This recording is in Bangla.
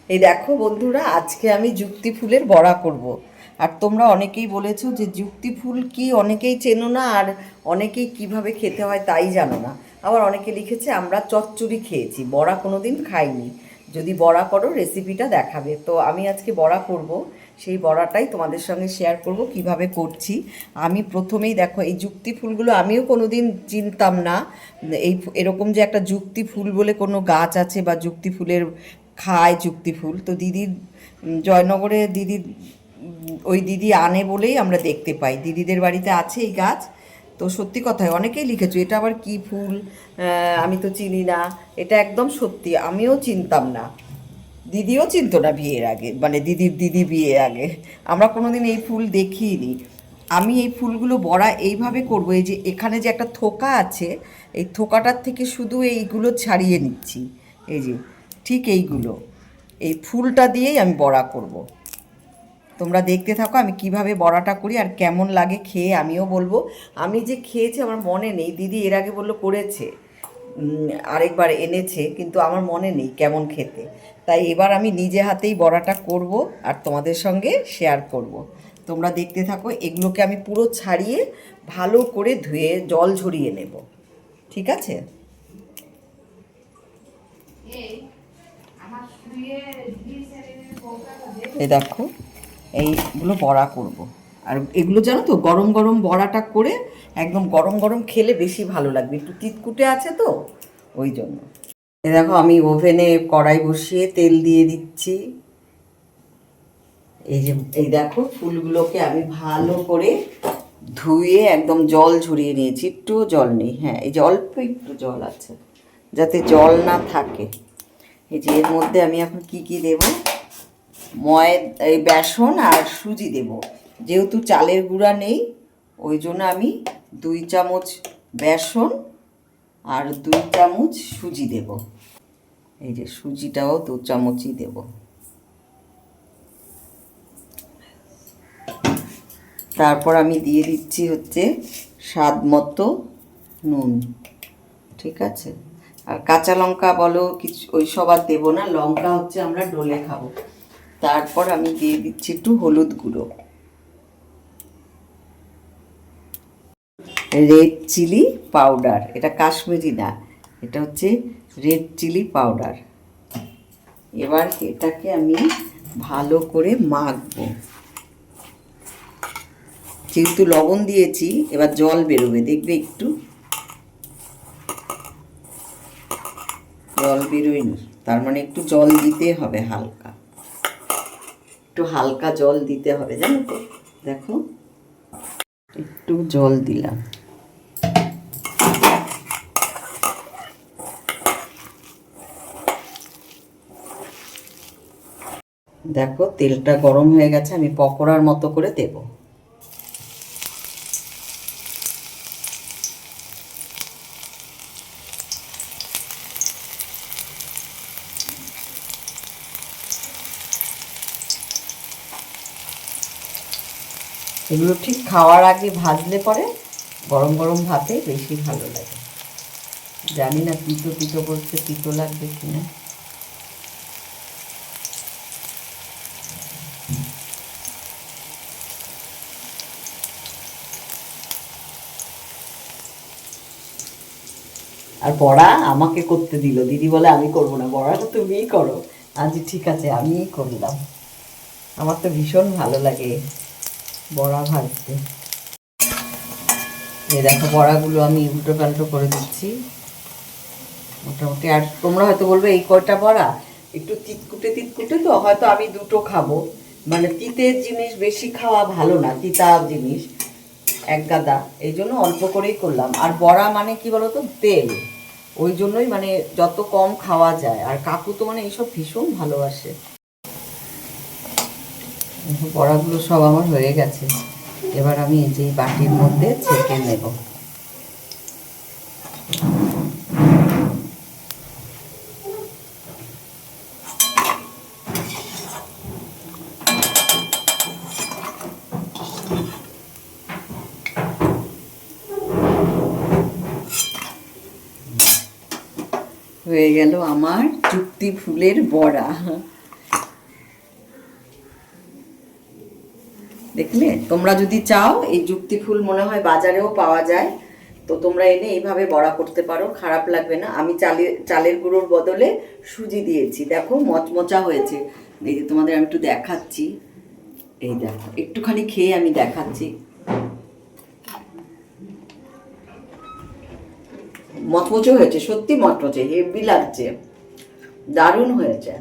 এই দেখো বন্ধুরা, আজকে আমি যুক্তি ফুলের বড়া করব। আর তোমরা অনেকেই বলেছো যে যুক্তি ফুল কি অনেকেই চেনো না, আর অনেকেই কিভাবে খেতে হয় তাই জানো না। আবার অনেকে লিখেছে আমরা চচ্চড়ি খেয়েছি, বড়া কোনো দিন খাইনি, যদি বড়া করো রেসিপিটা দেখাবে। তো আমি আজকে বড়া করব, সেই বড়াটাই তোমাদের সঙ্গে শেয়ার করব কিভাবে করছি। আমি প্রথমেই দেখো, এই যুক্তি ফুলগুলো আমিও কোনো দিন চিনতাম না। এই এরকম যে একটা যুক্তি ফুল বলে কোনো গাছ আছে, বা যুক্তি ফুলের খায় যুক্তি ফুল, তো দিদির জয়নগরে দিদির ওই দিদি আনে বলেই আমরা দেখতে পাই, দিদিদের বাড়িতে আছে এই গাছ। তো সত্যি কথায় অনেকেই লিখেছো এটা আবার কি ফুল, আমি তো চিনি না। এটা একদম সত্যি, আমিও চিনতাম না, দিদিও চিনতো না বিয়ের আগে, মানে দিদির দিদি বিয়ের আগে। আমরা কোনোদিন এই ফুল দেখিনি। আমি এই ফুলগুলো বড়া এইভাবে করবো, এই যে এখানে যে একটা থোকা আছে, এই থোকাটার থেকে শুধু এইগুলো ছাড়িয়ে নিচ্ছি। এই যে ঠিক এইগুলো, এই ফুলটা দিয়েই আমি বড়া করব। তোমরা দেখতে থাকো আমি কিভাবে বড়াটা করি আর কেমন লাগে খেয়ে, আমিও বলবো। আমি যে খেয়েছি আমার মনে নেই, দিদি এর আগে বললো করেছে, আরেকবার এনেছে, কিন্তু আমার মনে নেই কেমন খেতে। তাই এবার আমি নিজে হাতেই বড়াটা করব আর তোমাদের সঙ্গে শেয়ার করব। তোমরা দেখতে থাকো। এগুলোকে আমি পুরো ছাড়িয়ে ভালো করে ধুয়ে জল ঝরিয়ে নেব, ঠিক আছে? এই দেখো, এইগুলো বড়া করব। আর এগুলো জানো তো, গরম গরম বড়াটা করে একদম গরম গরম খেলে বেশি ভালো লাগবে, একটু তিতকুটে আছে তো ওই জন্য। এই দেখো, আমি ওভেনে কড়াই বসিয়ে তেল দিয়ে দিচ্ছি। এই যে এই দেখো, ফুলগুলোকে আমি ভালো করে ধুয়ে একদম জল ঝরিয়ে নিয়েছি, একটুও জল নেই। হ্যাঁ, এই যে অল্প একটু জল আছে, যাতে জল না থাকে। এই যে এর মধ্যে আমি এখন কি কি দেব, এই বেসন আর সুজি দেব। যেহেতু চালের গুঁড়া নেই, ওই জন্য আমি 2 চামচ বেসন আর 2 চামচ সুজি দেব। এই যে সুজিটাও 2 চামচই দেব। তারপর আমি দিয়ে দিচ্ছি হচ্ছে স্বাদ মতো নুন, ঠিক আছে? আর কাঁচা লঙ্কা বলো কিছু ওইসব আর দেবো না, লঙ্কা হচ্ছে আমরা ডলে খাবো। তারপর আমি দিয়ে দিচ্ছি একটু হলুদ গুঁড়ো, রেড চিলি পাউডার, এটা কাশ্মীরি না, এটা হচ্ছে রেড চিলি পাউডার। এবার এটাকে আমি ভালো করে মাখবো। যেহেতু লবণ দিয়েছি, এবার জল বেরোবে, দেখবে একটু জল বেরোয়নি, তার মানে একটু জল দিতে হবে, হালকা একটু হালকা জল দিতে হবে, জানো তো? দেখো, একটু জল দিলাম। দেখো তেলটা গরম হয়ে গেছে, আমি পকোড়ার মতো করে দেব। এগুলো ঠিক খাওয়ার আগে ভাজলে পরে গরম গরম ভাতে বেশি ভালো লাগে। জানি না তিতো তিতো বলতে তিতো লাগবে কিনা। আর বড়া আমাকে করতে দিল, দিদি বলে আমি করবো না, বড়াটা তুমিই করো। আজ ঠিক আছে, আমিই করলাম। আমার তো ভীষণ ভালো লাগে বড়া ভাজতে। এই দেখো, বড়াগুলো আমি উল্টো পাল্টো করে দিচ্ছি মোটামুটি। আর তোমরা হয়তো বলবে এই কয়টা বড়া একটু তিতকুটে তিতকুটে, তো হয়তো আমি দুটো খাবো, মানে তিতের জিনিস বেশি খাওয়া ভালো না, তিতা জিনিস এক গাদা, এই জন্য অল্প করেই করলাম। আর বড়া মানে কি বলতো, তেল, ওই জন্যই মানে যত কম খাওয়া যায়। আর কাকু তো মানে এইসব ভীষণ ভালোবাসে। বড়াগুলো সব আমার হয়ে গেছে, এবার আমি এই যে বাটির মধ্যে ছেঁকে নেব। হয়ে গেল আমার যুক্তি ফুলের বড়া। দেখলে, তোমরা যদি চাও এই যুক্তি ফুল মনে হয় বাজারেও পাওয়া যায়, তো তোমরা এনে এইভাবে বড়া করতে পারো, খারাপ লাগবে না। আমি চালের গুঁড়োর বদলে সুজি দিয়েছি, দেখো মচমচা হয়েছে। এই যে তোমাদের আমি একটু দেখাচ্ছি, এই দেখো একটুখানি খেয়ে আমি দেখাচ্ছি। মচমচে হয়েছে, সত্যি মচমচে, হেভি লাগছে, দারুণ হয়েছে।